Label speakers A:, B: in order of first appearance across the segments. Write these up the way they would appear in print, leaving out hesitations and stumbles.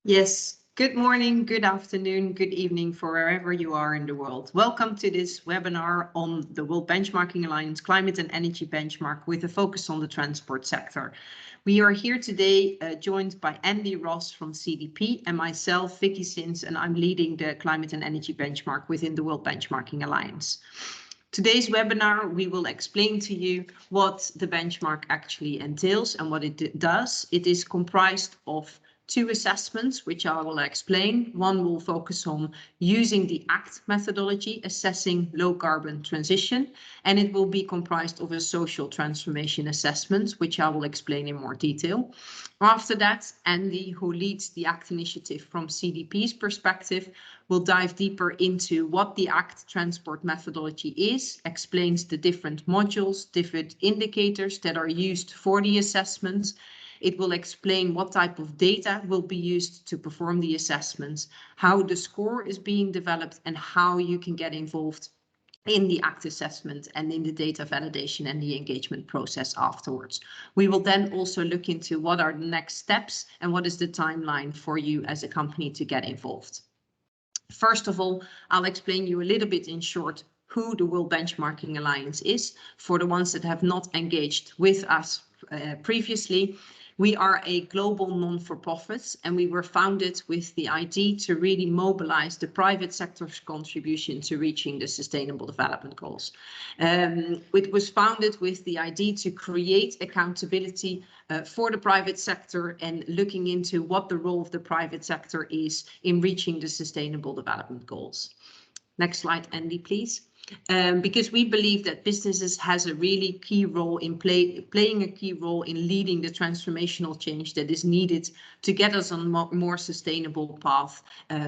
A: Yes, good morning, good afternoon, good evening for wherever you are in the world. Welcome to this webinar on the World Benchmarking Alliance Climate and Energy Benchmark with a focus on the transport sector. We are here today joined by Andy Ross from CDP and myself, Vicky Sins, and I'm leading the Climate and Energy Benchmark within the World Benchmarking Alliance. Today's webinar, we will explain to you what the benchmark actually entails and what it does. It is comprised of two assessments, which I will explain. One will focus on using the ACT methodology, assessing low carbon transition, and it will be comprised of a social transformation assessment, which I will explain in more detail. After that, Andy, who leads the ACT initiative from CDP's perspective, will dive deeper into what the ACT transport methodology is, explains the different modules, different indicators that are used for the assessments. It will explain what type of data will be used to perform the assessments, how the score is being developed, and how you can get involved in the ACT assessment and in the data validation and the engagement process afterwards. We will then also look into what are the next steps and what is the timeline for you as a company to get involved. First of all, I'll explain you a little bit in short who the World Benchmarking Alliance is for the ones that have not engaged with us previously. We are a global non-for-profit, and we were founded with the idea to really mobilize the private sector's contribution to reaching the Sustainable Development Goals. It was founded with the idea to create accountability for the private sector and looking into what the role of the private sector is in reaching the Sustainable Development Goals. Next slide, Andy, please. Because we believe that businesses has a really key role in playing a key role in leading the transformational change that is needed to get us on a more sustainable path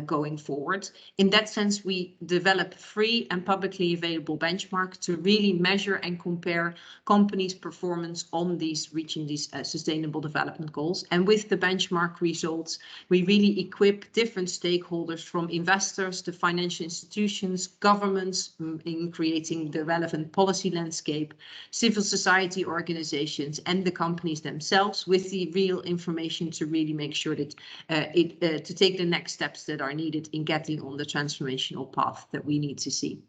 A: going forward. In that sense, we develop free and publicly available benchmarks to really measure and compare companies' performance on reaching these sustainable development goals. And with the benchmark results, we really equip different stakeholders from investors to financial institutions, governments, in creating the relevant policy landscape, civil society organizations, and the companies themselves with the real information to really make sure that to take the next steps that are needed in getting on the transformational path that we need to see.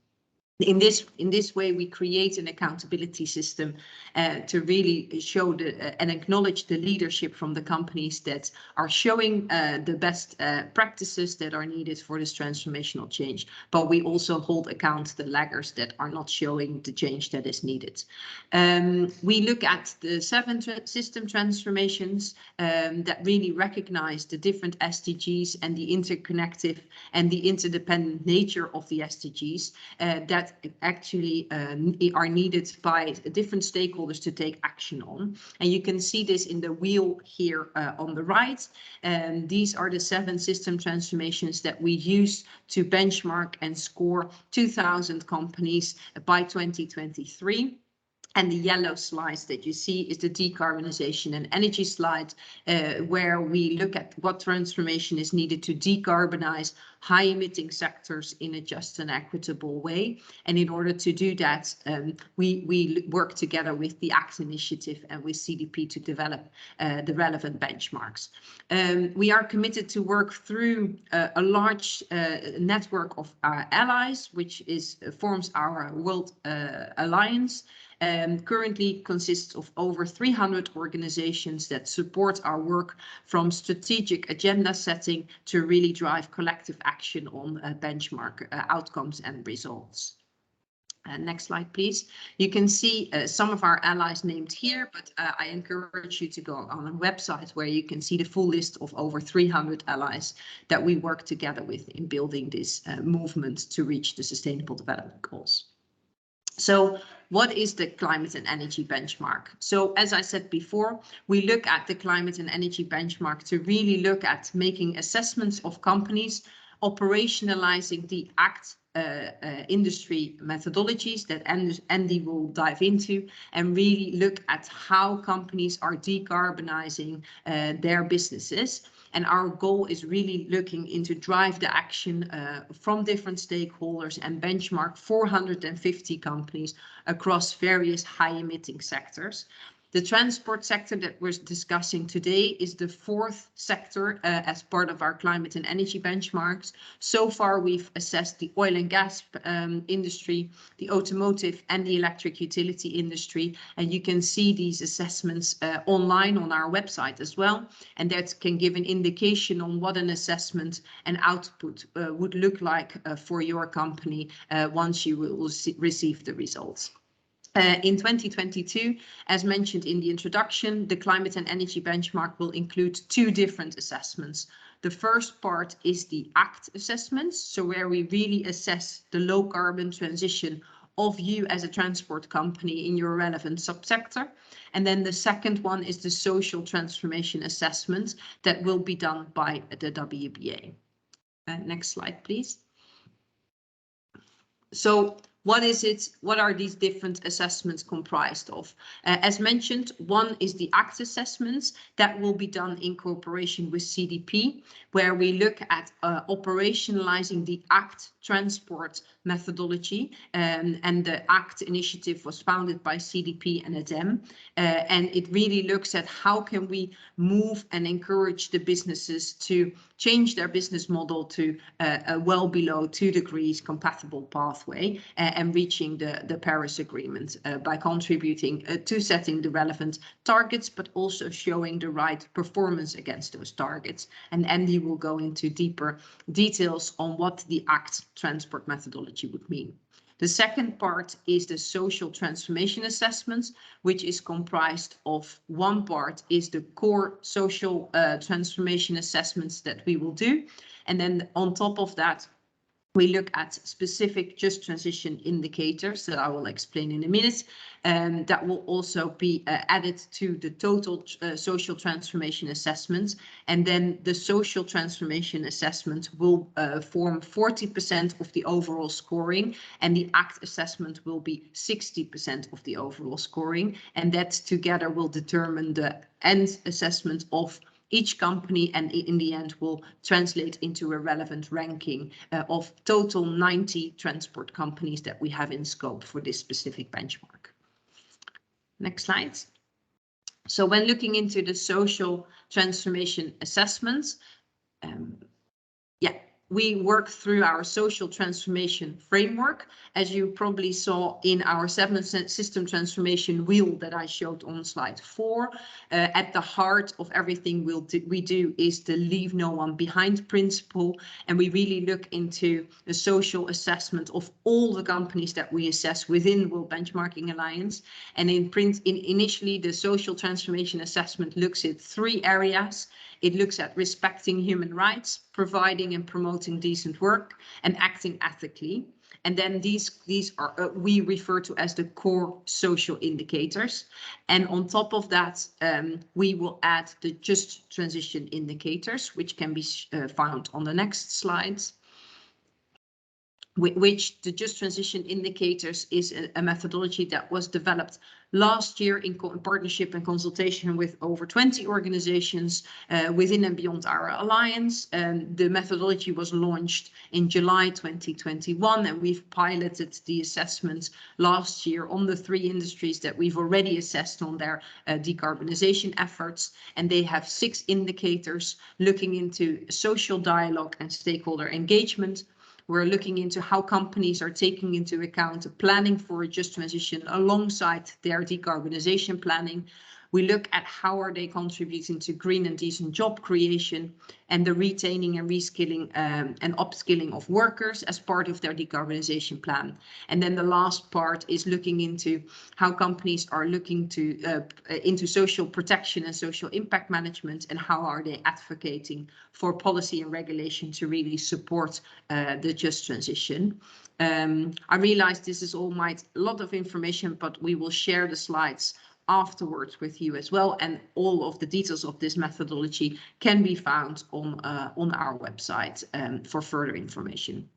A: In this way, we create an accountability system to really show and acknowledge the leadership from the companies that are showing the best practices that are needed for this transformational change. But we also hold account the laggers that are not showing the change that is needed. We look at the 7 system transformations that really recognize the different SDGs and the interconnective and the interdependent nature of the SDGs that actually are needed by different stakeholders to take action on. And you can see this in the wheel here on the right. These are the 7 system transformations that we use to benchmark and score 2,000 companies by 2023. And the yellow slides that you see is the decarbonization and energy slide, where we look at what transformation is needed to decarbonize high emitting sectors in a just and equitable way. And in order to do that, we work together with the ACT initiative and with CDP to develop the relevant benchmarks. We are committed to work through a large network of our allies, which forms our World Alliance. Currently consists of over 300 organizations that support our work, from strategic agenda setting to really drive collective action on benchmark outcomes and results. Next slide, please. You can see some of our allies named here, but I encourage you to go on a website where you can see the full list of over 300 allies that we work together with in building this movement to reach the Sustainable Development Goals. So what is the climate and energy benchmark? So as I said before, we look at the climate and energy benchmark to really look at making assessments of companies, operationalizing the ACT industry methodologies that Andy will dive into, and really look at how companies are decarbonizing their businesses. And our goal is really looking into drive the action from different stakeholders and benchmark 450 companies across various high emitting sectors. The transport sector that we're discussing today is the fourth sector as part of our climate and energy benchmarks. So far, we've assessed the oil and gas industry, the automotive and the electric utility industry. And you can see these assessments online on our website as well. And that can give an indication on what an assessment and output would look like for your company once you will receive the results. In 2022, as mentioned in the introduction, the climate and energy benchmark will include two different assessments. The first part is the ACT assessments, so where we really assess the low carbon transition of you as a transport company in your relevant subsector. And then the second one is the social transformation assessment that will be done by the WBA. Next slide, please. So what is it? What are these different assessments comprised of? As mentioned, one is the ACT assessments that will be done in cooperation with CDP, where we look at operationalizing the ACT transport methodology. And the ACT initiative was founded by CDP and ADEM. And it really looks at how can we move and encourage the businesses to change their business model to a well below 2 degrees compatible pathway and reaching the Paris Agreement by contributing to setting the relevant targets, but also showing the right performance against those targets. And Andy will go into deeper details on what the ACT transport methodology would mean. The second part is the social transformation assessments, which is comprised of one part is the core social transformation assessments that we will do. And then on top of that, we look at specific just transition indicators that I will explain in a minute, and that will also be added to the total social transformation assessments. And then the social transformation assessment will form 40% of the overall scoring, and the ACT assessment will be 60% of the overall scoring. And that together will determine the end assessment of each company, and in the end will translate into a relevant ranking of total 90 transport companies that we have in scope for this specific benchmark. Next slide. So when looking into the social transformation assessments, we work through our social transformation framework, as you probably saw in our 7 system transformation wheel that I showed on slide 4. At the heart of everything we do is the leave no one behind principle, and we really look into the social assessment of all the companies that we assess within World Benchmarking Alliance. And initially, the social transformation assessment looks at 3 areas. It looks at respecting human rights, providing and promoting decent work, and acting ethically. And then these are we refer to as the core social indicators. And on top of that, we will add the just transition indicators, which can be found on the next slides. Which the just transition indicators is a methodology that was developed last year in partnership and consultation with over 20 organizations within and beyond our alliance. The methodology was launched in July 2021, and we've piloted the assessments last year on the 3 industries that we've already assessed on their decarbonization efforts. And they have 6 indicators looking into social dialogue and stakeholder engagement. We're looking into how companies are taking into account planning for a just transition alongside their decarbonization planning. We look at how are they contributing to green and decent job creation and the retaining and reskilling and upskilling of workers as part of their decarbonization plan. And then the last part is looking into how companies are looking to into social protection and social impact management, and how are they advocating for policy and regulation to really support the just transition. I realize this is all a lot of information, but we will share the slides afterwards with you as well, and all of the details of this methodology can be found on our website for further information.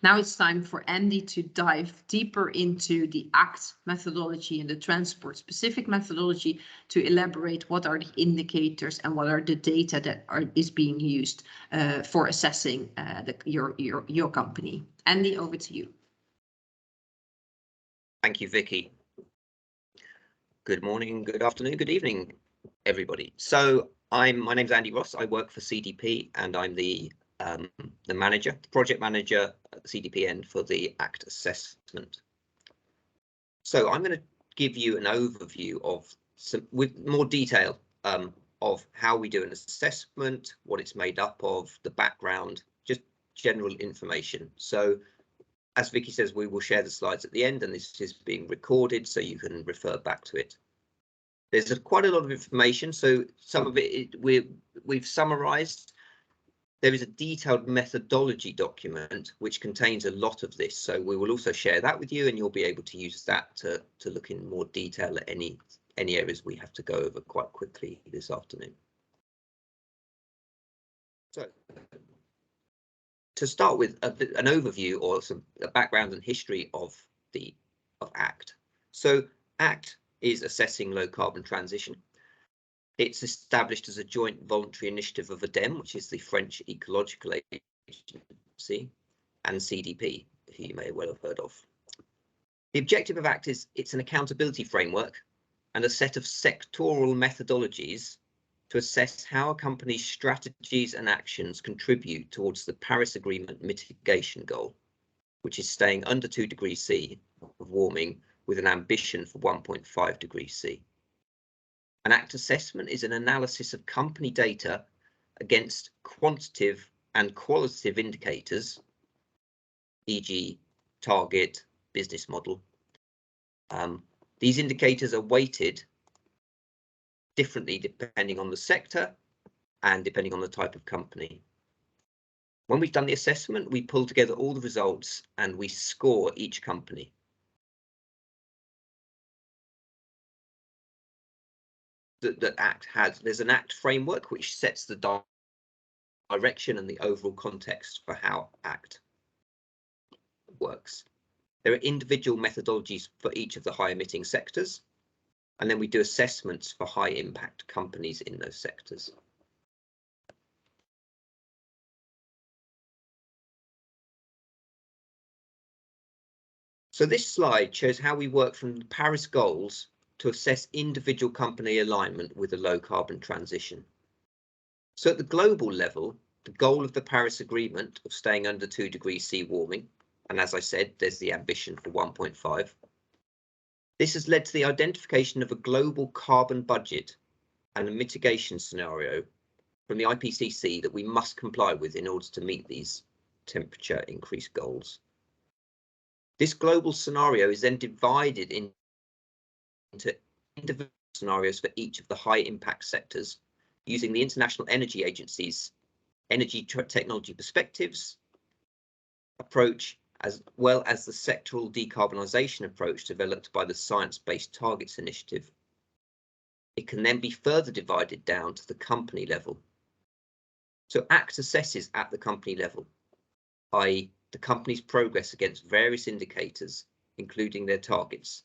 A: Now it's time for Andy to dive deeper into the ACT methodology and the transport specific methodology to elaborate what are the indicators and what are the data that is being used for assessing your company. Andy, over to you.
B: Thank you, Vicky. Good morning, good afternoon, good evening, everybody. So my name's Andy Ross. I work for CDP, and I'm the manager, the project manager at the CDP end for the ACT assessment. So I'm going to give you an overview of with more detail of how we do an assessment, what it's made up of, the background, just general information. So as Vicky says, we will share the slides at the end, and this is being recorded so you can refer back to it. There's quite a lot of information, so some of it we've summarized. There is a detailed methodology document which contains a lot of this, so we will also share that with you, and you'll be able to use that to look in more detail at any areas we have to go over quite quickly this afternoon. So to start with an overview or a background and history of ACT. So ACT is assessing low carbon transition. It's established as a joint voluntary initiative of ADEME, which is the French Ecological Agency, and CDP, who you may well have heard of. The objective of ACT is it's an accountability framework and a set of sectoral methodologies to assess how a company's strategies and actions contribute towards the Paris Agreement mitigation goal, which is staying under 2 degrees C of warming with an ambition for 1.5 degrees C. An ACT assessment is an analysis of company data against quantitative and qualitative indicators, e.g. target, business model. These indicators are weighted differently depending on the sector and depending on the type of company. When we've done the assessment, we pull together all the results and we score each company. That ACT has. There's an ACT framework which sets the direction and the overall context for how ACT works. There are individual methodologies for each of the high emitting sectors, and then we do assessments for high impact companies in those sectors. So this slide shows how we work from the Paris goals to assess individual company alignment with a low carbon transition. So at the global level, the goal of the Paris Agreement of staying under 2 degrees C warming, and as I said, there's the ambition for 1.5. This has led to the identification of a global carbon budget and a mitigation scenario from the IPCC that we must comply with in order to meet these temperature increase goals. This global scenario is then divided into individual scenarios for each of the high impact sectors using the International Energy Agency's energy technology perspectives approach, as well as the sectoral decarbonisation approach developed by the Science Based Targets Initiative. It can then be further divided down to the company level. So ACT assesses at the company level, i.e. the company's progress against various indicators, including their targets.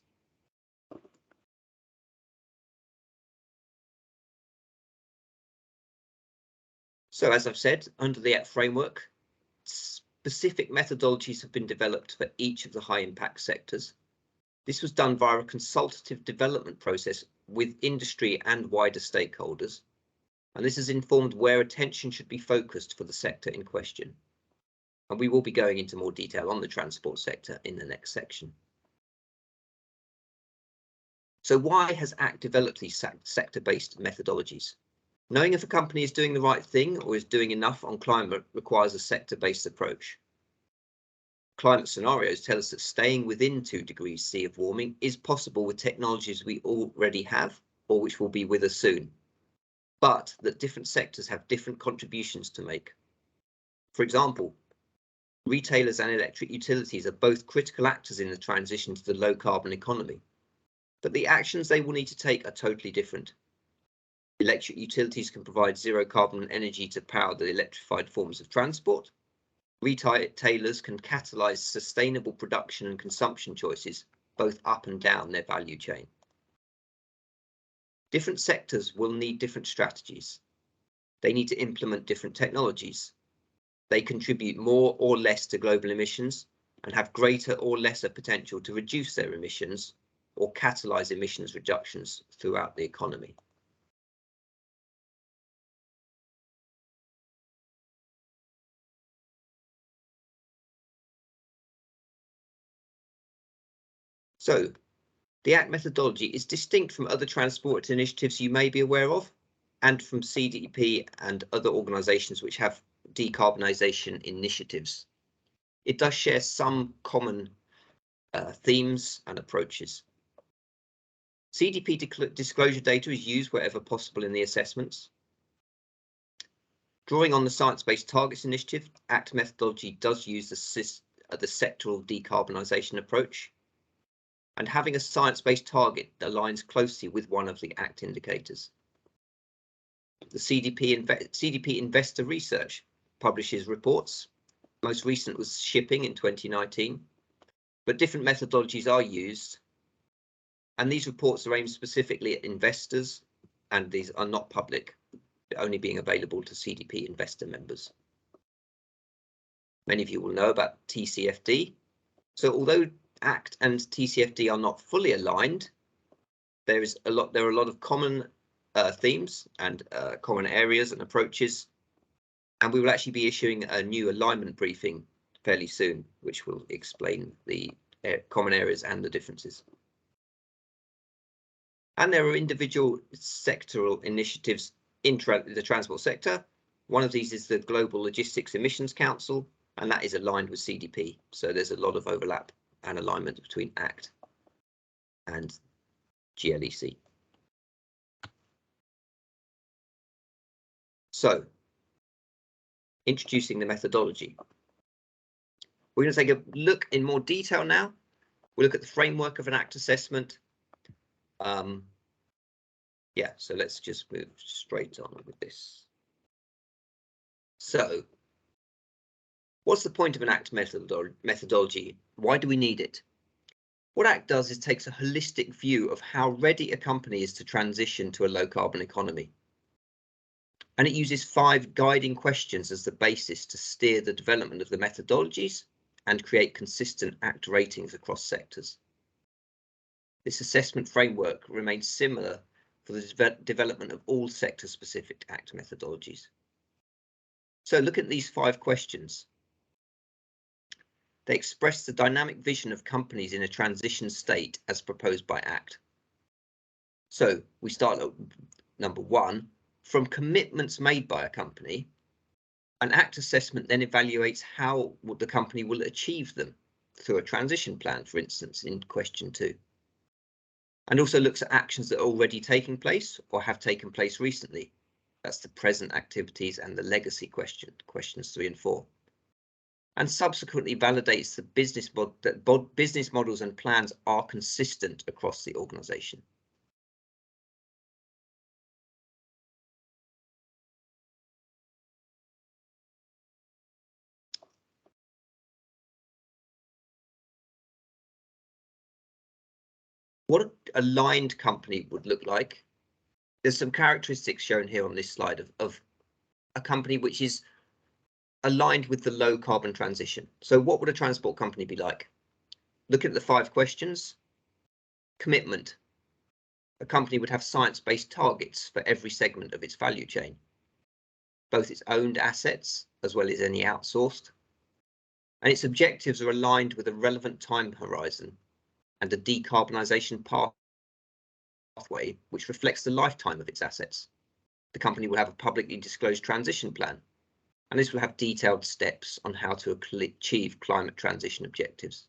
B: So as I've said, under the ACT framework, specific methodologies have been developed for each of the high impact sectors. This was done via a consultative development process with industry and wider stakeholders, and this has informed where attention should be focused for the sector in question. And we will be going into more detail on the transport sector in the next section. So why has ACT developed these sector-based methodologies? Knowing if a company is doing the right thing or is doing enough on climate requires a sector-based approach. Climate scenarios tell us that staying within 2 degrees C of warming is possible with technologies we already have or which will be with us soon, but that different sectors have different contributions to make. For example, retailers and electric utilities are both critical actors in the transition to the low carbon economy, but the actions they will need to take are totally different. Electric utilities can provide zero carbon energy to power the electrified forms of transport. Retailers can catalyse sustainable production and consumption choices, both up and down their value chain. Different sectors will need different strategies. They need to implement different technologies. They contribute more or less to global emissions and have greater or lesser potential to reduce their emissions or catalyse emissions reductions throughout the economy. So, the ACT methodology is distinct from other transport initiatives you may be aware of, and from CDP and other organisations which have decarbonisation initiatives. It does share some common themes and approaches. CDP disclosure data is used wherever possible in the assessments. Drawing on the Science Based Targets initiative, ACT methodology does use the sectoral decarbonisation approach. And having a science-based target aligns closely with one of the ACT indicators. The CDP Investor Research publishes reports. Most recent was shipping in 2019, but different methodologies are used. And these reports are aimed specifically at investors, and these are not public, only being available to CDP investor members. Many of you will know about TCFD. So although ACT and TCFD are not fully aligned, there are a lot of common themes and common areas and approaches, and we will actually be issuing a new alignment briefing fairly soon, which will explain the common areas and the differences. And there are individual sectoral initiatives in the transport sector. One of these is the Global Logistics Emissions Council, and that is aligned with CDP. So there's a lot of overlap and alignment between ACT and GLEC. So, introducing the methodology. We're going to take a look in more detail now. We'll look at the framework of an ACT assessment. Yeah, so let's just move straight on with this. So, what's the point of an ACT methodology? Why do we need it? What ACT does is takes a holistic view of how ready a company is to transition to a low carbon economy. And it uses 5 guiding questions as the basis to steer the development of the methodologies and create consistent ACT ratings across sectors. This assessment framework remains similar for the development of all sector-specific ACT methodologies. So look at these 5 questions. They express the dynamic vision of companies in a transition state as proposed by ACT. So we start at number 1, from commitments made by a company. An ACT assessment then evaluates how the company will achieve them through a transition plan, for instance, in question 2. And also looks at actions that are already taking place or have taken place recently. That's the present activities and the legacy questions 3 and 4. And subsequently validates the business models and plans are consistent across the organisation. What an aligned company would look like. There's some characteristics shown here on this slide of a company which is aligned with the low carbon transition. So what would a transport company be like? Look at the 5 questions. Commitment. A company would have science-based targets for every segment of its value chain, both its owned assets as well as any outsourced. And its objectives are aligned with a relevant time horizon and a decarbonisation pathway which reflects the lifetime of its assets. The company will have a publicly disclosed transition plan, and this will have detailed steps on how to achieve climate transition objectives.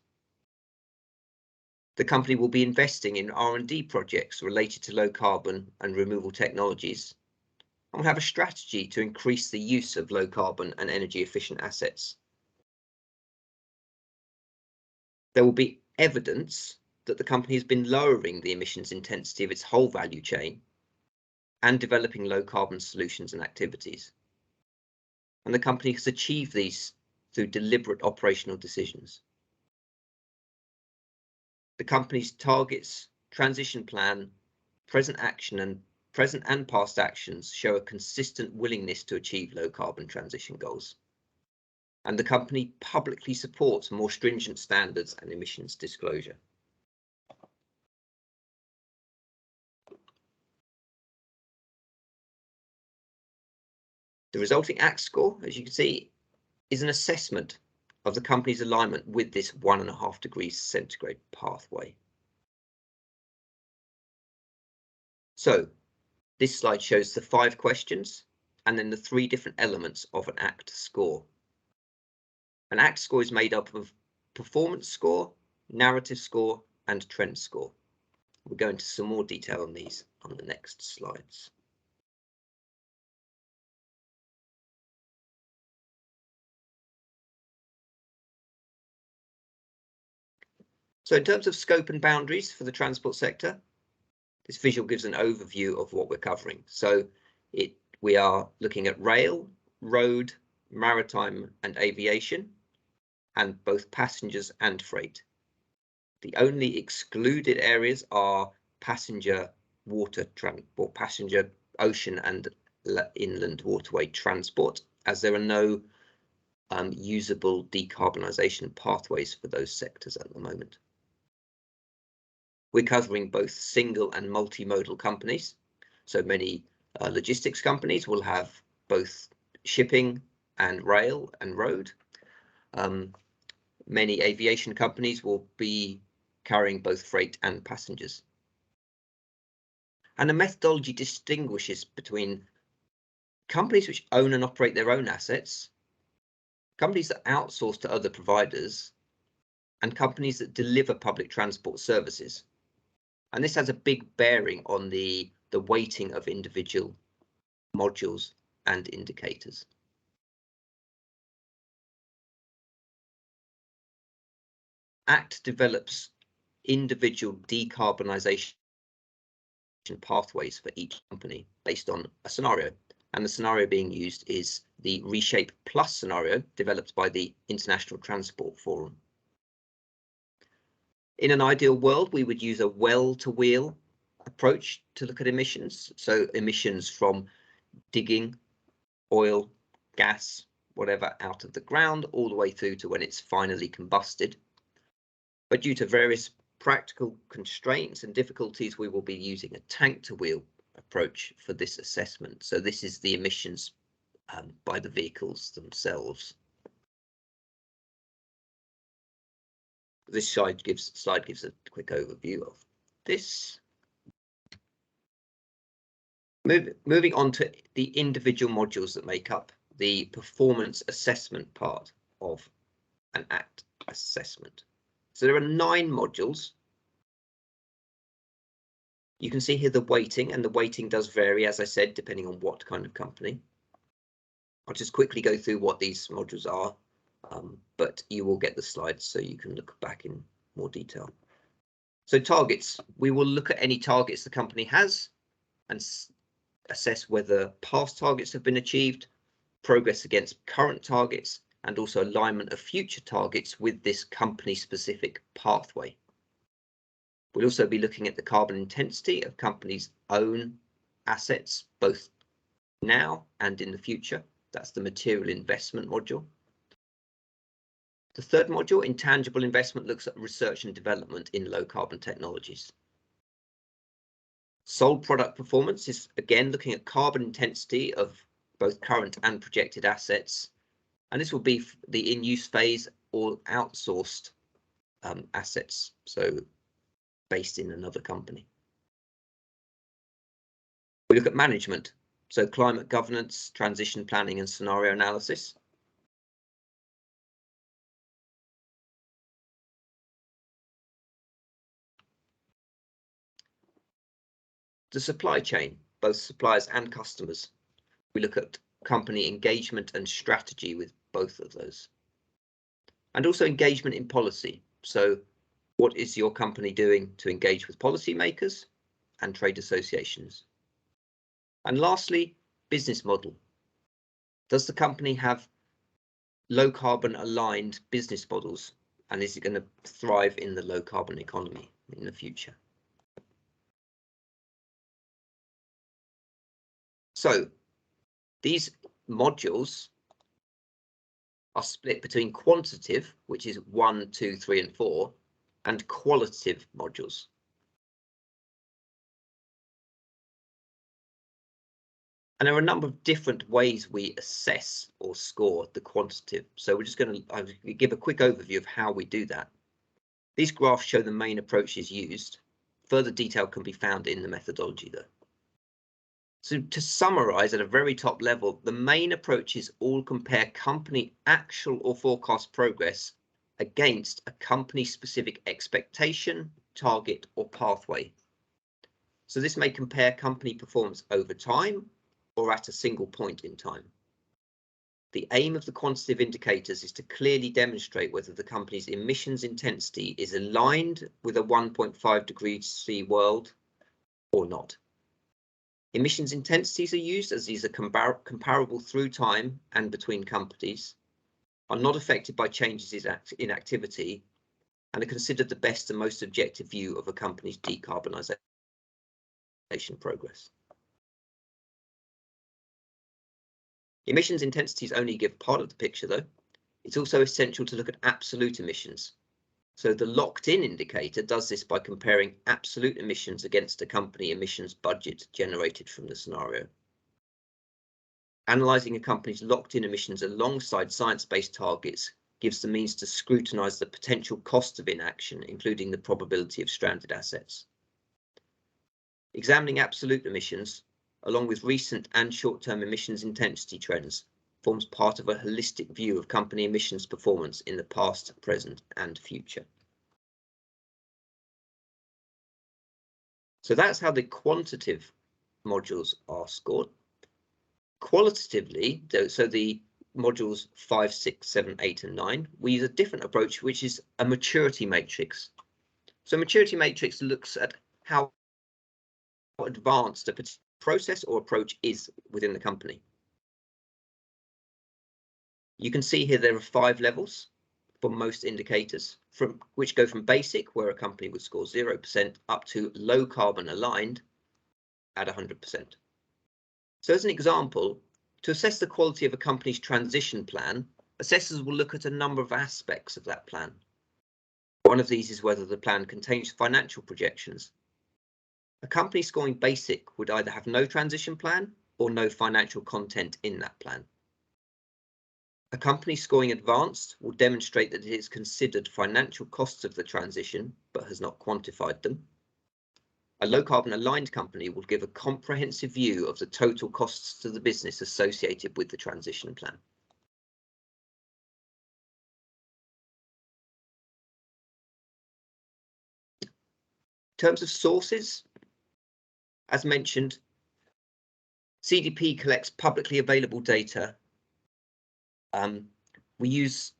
B: The company will be investing in R&D projects related to low carbon and removal technologies, and will have a strategy to increase the use of low carbon and energy efficient assets. There will be evidence that the company has been lowering the emissions intensity of its whole value chain and developing low carbon solutions and activities. And the company has achieved these through deliberate operational decisions. The company's targets, transition plan, present and past actions show a consistent willingness to achieve low carbon transition goals. And the company publicly supports more stringent standards and emissions disclosure. The resulting ACT score, as you can see, is an assessment of the company's alignment with this 1.5 degrees centigrade pathway. So this slide shows the 5 questions and then the 3 different elements of an ACT score. An ACT score is made up of performance score, narrative score, and trend score. We'll go into some more detail on these on the next slides. So in terms of scope and boundaries for the transport sector, this visual gives an overview of what we're covering. So we are looking at rail, road, maritime and aviation, and both passengers and freight. The only excluded areas are passenger water transport, passenger ocean and inland waterway transport, as there are no usable decarbonisation pathways for those sectors at the moment. We're covering both single and multimodal companies. So many logistics companies will have both shipping and rail and road. Many aviation companies will be carrying both freight and passengers. And the methodology distinguishes between companies which own and operate their own assets, companies that outsource to other providers, and companies that deliver public transport services. And this has a big bearing on the weighting of individual modules and indicators. ACT develops individual decarbonisation pathways for each company based on a scenario. And the scenario being used is the Reshape Plus scenario developed by the International Transport Forum. In an ideal world, we would use a well-to-wheel approach to look at emissions. So emissions from digging oil, gas, whatever out of the ground, all the way through to when it's finally combusted. But due to various practical constraints and difficulties, we will be using a tank-to-wheel approach for this assessment. So this is the emissions by the vehicles themselves. This slide gives a quick overview of this. Moving on to the individual modules that make up the performance assessment part of an ACT assessment. So there are 9 modules. You can see here the weighting, and the weighting does vary, as I said, depending on what kind of company. I'll just quickly go through what these modules are, but you will get the slides so you can look back in more detail. So targets, we will look at any targets the company has and assess whether past targets have been achieved, progress against current targets, and also alignment of future targets with this company-specific pathway. We'll also be looking at the carbon intensity of companies' own assets, both now and in the future. That's the material investment module. The third module, intangible investment, looks at research and development in low carbon technologies. Sold product performance is again looking at carbon intensity of both current and projected assets. And this will be the in-use phase or outsourced assets, so based in another company. We look at management, so climate governance, transition planning and scenario analysis. The supply chain, both suppliers and customers. We look at company engagement and strategy with both of those. And also engagement in policy. So what is your company doing to engage with policymakers and trade associations? And lastly, business model. Does the company have low carbon aligned business models? And is it going to thrive in the low carbon economy in the future? So these modules are split between quantitative, which is 1, 2, 3, and 4, and qualitative modules. And there are a number of different ways we assess or score the quantitative. So we're just going to give a quick overview of how we do that. These graphs show the main approaches used. Further detail can be found in the methodology though. So to summarize at a very top level, the main approaches all compare company actual or forecast progress against a company specific expectation, target or pathway. So this may compare company performance over time or at a single point in time. The aim of the quantitative indicators is to clearly demonstrate whether the company's emissions intensity is aligned with a 1.5 degrees C world or not. Emissions intensities are used as these are comparable through time and between companies, are not affected by changes in activity, and are considered the best and most objective view of a company's decarbonisation progress. Emissions intensities only give part of the picture though. It's also essential to look at absolute emissions. So the locked-in indicator does this by comparing absolute emissions against a company emissions budget generated from the scenario. Analysing a company's locked-in emissions alongside science-based targets gives the means to scrutinise the potential cost of inaction, including the probability of stranded assets. Examining absolute emissions, along with recent and short-term emissions intensity trends, forms part of a holistic view of company emissions performance in the past, present and future. So that's how the quantitative modules are scored. Qualitatively, so the modules 5, 6, 7, 8 and 9, we use a different approach, which is a maturity matrix. So maturity matrix looks at how advanced a process or approach is within the company. You can see here there are 5 levels for most indicators, which go from basic, where a company would score 0%, up to low carbon aligned at 100%. So as an example, to assess the quality of a company's transition plan, assessors will look at a number of aspects of that plan. One of these is whether the plan contains financial projections. A company scoring basic would either have no transition plan or no financial content in that plan. A company scoring advanced will demonstrate that it has considered financial costs of the transition, but has not quantified them. A low carbon aligned company will give a comprehensive view of the total costs to the business associated with the transition plan. In terms of sources, as mentioned, CDP collects publicly available data. We use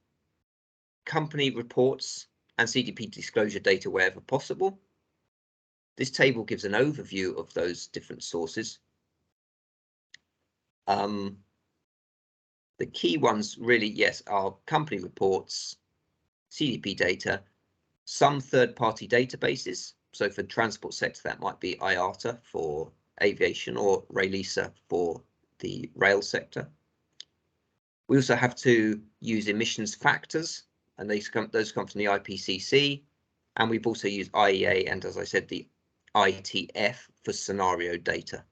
B: company reports and CDP disclosure data wherever possible. This table gives an overview of those different sources. The key ones really, yes, are company reports, CDP data, some third-party databases. So for transport sector, that might be IATA for aviation or RAILISA for the rail sector. We also have to use emissions factors, and those come from the IPCC. And we've also used IEA and, as I said, the ITF for scenario data.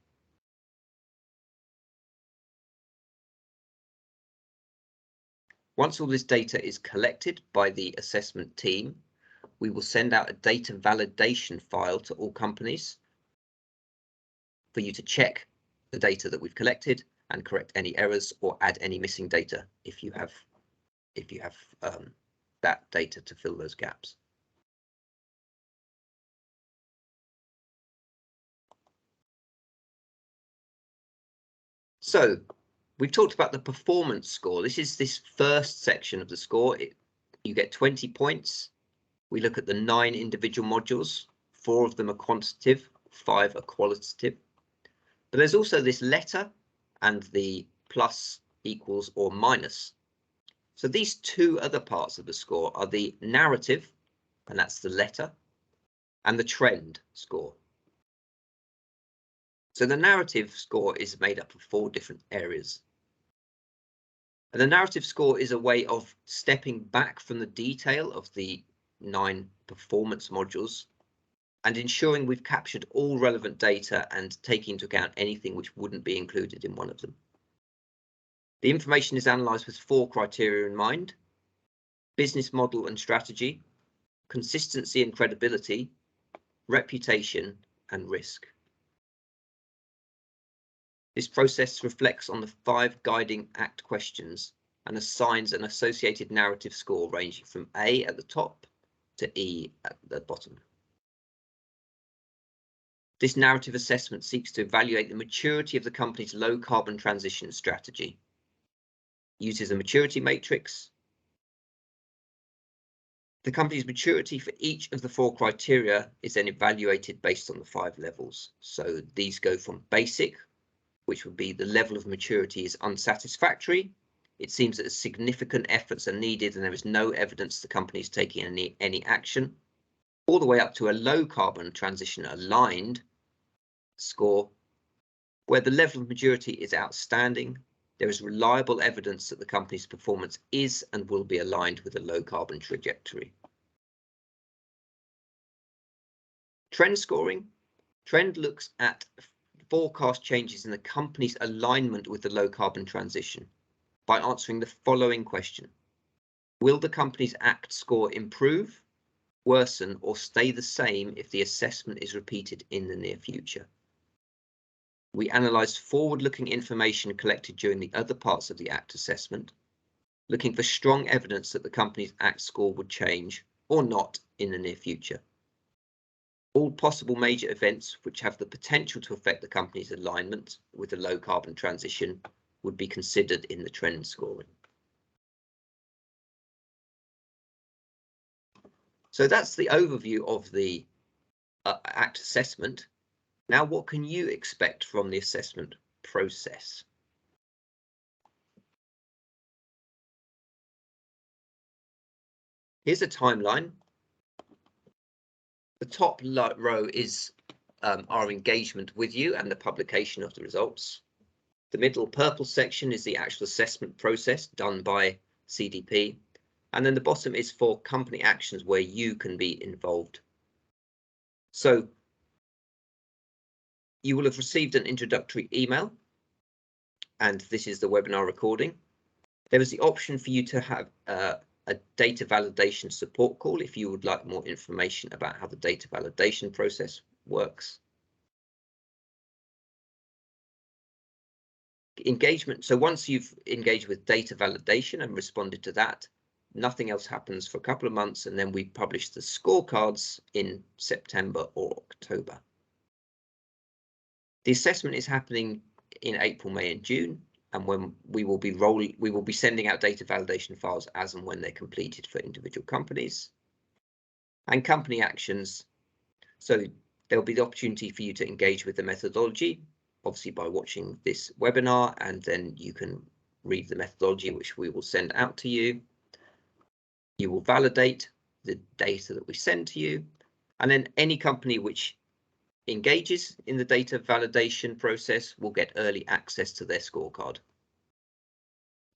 B: Once all this data is collected by the assessment team, we will send out a data validation file to all companies for you to check the data that we've collected and correct any errors or add any missing data if you have that data to fill those gaps. So we've talked about the performance score. This is this first section of the score. You get 20 points. We look at the 9 individual modules. 4 of them are quantitative, 5 are qualitative. But there's also this letter and the plus, equals or minus. So these 2 other parts of the score are the narrative, and that's the letter, and the trend score. So the narrative score is made up of 4 different areas. And the narrative score is a way of stepping back from the detail of the 9 performance modules and ensuring we've captured all relevant data and taking into account anything which wouldn't be included in one of them. The information is analysed with 4 criteria in mind: business model and strategy, consistency and credibility, reputation, and risk. This process reflects on the 5 guiding ACT questions and assigns an associated narrative score ranging from A at the top to E at the bottom. This narrative assessment seeks to evaluate the maturity of the company's low carbon transition strategy. Uses a maturity matrix. The company's maturity for each of the 4 criteria is then evaluated based on the 5 levels. So these go from basic, which would be the level of maturity is unsatisfactory. It seems that significant efforts are needed and there is no evidence the company is taking any action, all the way up to a low carbon transition aligned score, where the level of maturity is outstanding. There is reliable evidence that the company's performance is and will be aligned with a low carbon trajectory. Trend scoring. Trend looks at forecast changes in the company's alignment with the low carbon transition by answering the following question: will the company's ACT score improve, worsen, or stay the same if the assessment is repeated in the near future? We analysed forward-looking information collected during the other parts of the ACT assessment, looking for strong evidence that the company's ACT score would change or not in the near future. All possible major events which have the potential to affect the company's alignment with the low carbon transition would be considered in the trend scoring. So that's the overview of the ACT assessment. Now, what can you expect from the assessment process? Here's a timeline. The top row is our engagement with you and the publication of the results. The middle purple section is the actual assessment process done by CDP. And then the bottom is for company actions where you can be involved. So you will have received an introductory email, and this is the webinar recording. There is the option for you to have a data validation support call if you would like more information about how the data validation process works. Engagement. So once you've engaged with data validation and responded to that, nothing else happens for a couple of months, and then we publish the scorecards in September or October. The assessment is happening in April, May, and June, and when we will be sending out data validation files as and when they're completed for individual companies. And company actions. So there'll be the opportunity for you to engage with the methodology, obviously by watching this webinar, and then you can read the methodology which we will send out to you. You will validate the data that we send to you, and then any company which engages in the data validation process will get early access to their scorecard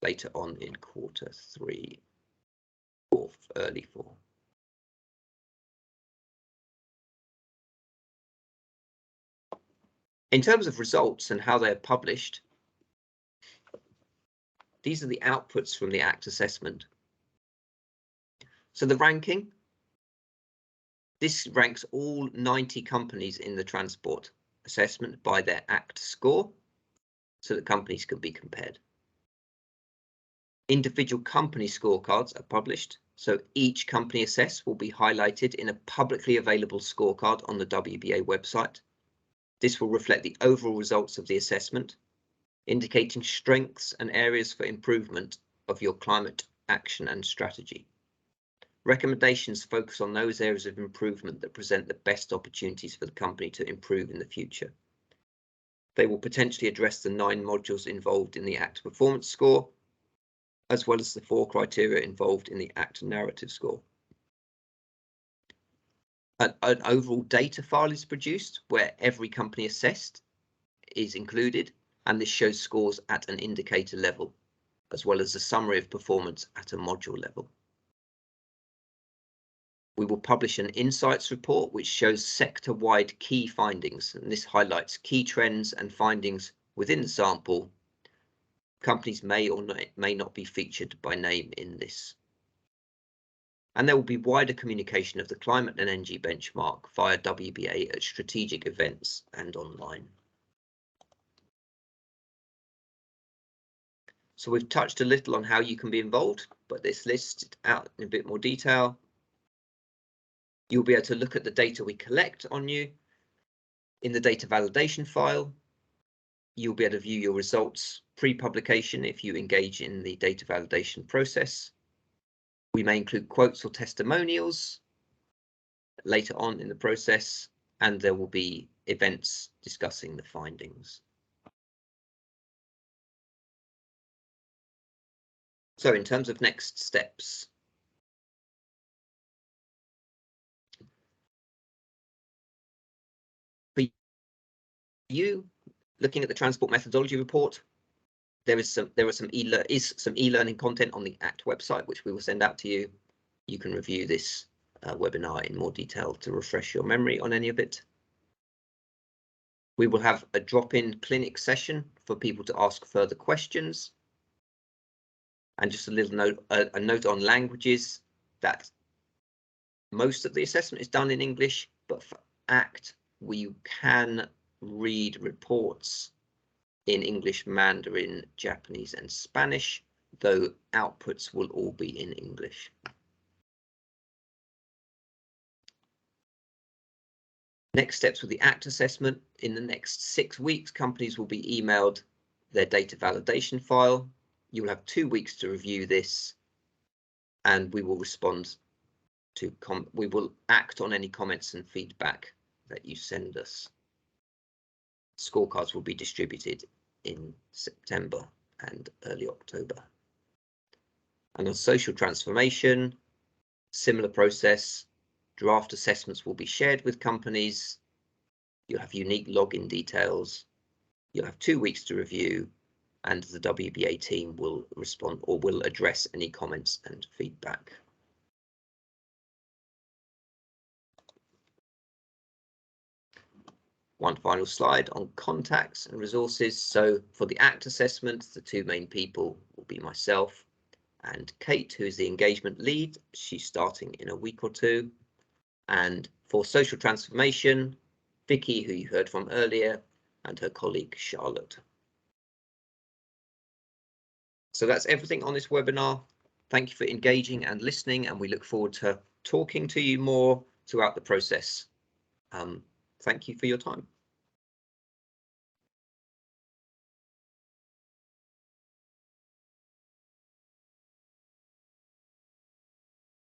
B: later on in Q3 or early 4. In terms of results and how they're published, these are the outputs from the ACT assessment. So the ranking, this ranks all 90 companies in the transport assessment by their ACT score, so that companies can be compared. Individual company scorecards are published, so each company assessed will be highlighted in a publicly available scorecard on the WBA website. This will reflect the overall results of the assessment, indicating strengths and areas for improvement of your climate action and strategy. Recommendations focus on those areas of improvement that present the best opportunities for the company to improve in the future. They will potentially address the 9 modules involved in the ACT performance score, as well as the 4 criteria involved in the ACT narrative score. An overall data file is produced where every company assessed is included, and this shows scores at an indicator level, as well as a summary of performance at a module level. We will publish an insights report which shows sector-wide key findings, and this highlights key trends and findings within the sample. Companies may or may not be featured by name in this. And there will be wider communication of the climate and energy benchmark via WBA at strategic events and online. So we've touched a little on how you can be involved, but this listed out in a bit more detail. You'll be able to look at the data we collect on you in the data validation file. You'll be able to view your results pre-publication if you engage in the data validation process. We may include quotes or testimonials later on in the process, and there will be events discussing the findings. So in terms of next steps, for you looking at the transport methodology report, there is some e-learning content on the ACT website, which we will send out to you. You can review this webinar in more detail to refresh your memory on any of it. We will have a drop-in clinic session for people to ask further questions. And just a little note, a note on languages, that most of the assessment is done in English, but for ACT, we can read reports in English, Mandarin, Japanese, and Spanish, though outputs will all be in English. Next steps with the ACT assessment. In the next 6 weeks, companies will be emailed their data validation file. You will have 2 weeks to review this, and we will respond to we will act on any comments and feedback that you send us. Scorecards will be distributed in September and early October. And on social transformation, similar process. Draft assessments will be shared with companies. You'll have unique login details. You'll have 2 weeks to review, and the WBA team will respond or will address any comments and feedback. One final slide on contacts and resources. So for the ACT assessment, the 2 main people will be myself and Kate, who is the engagement lead. She's starting in a week or 2. And for social transformation, Vicky, who you heard from earlier, and her colleague Charlotte. So that's everything on this webinar. Thank you for engaging and listening, and we look forward to talking to you more throughout the process. Thank you for your time.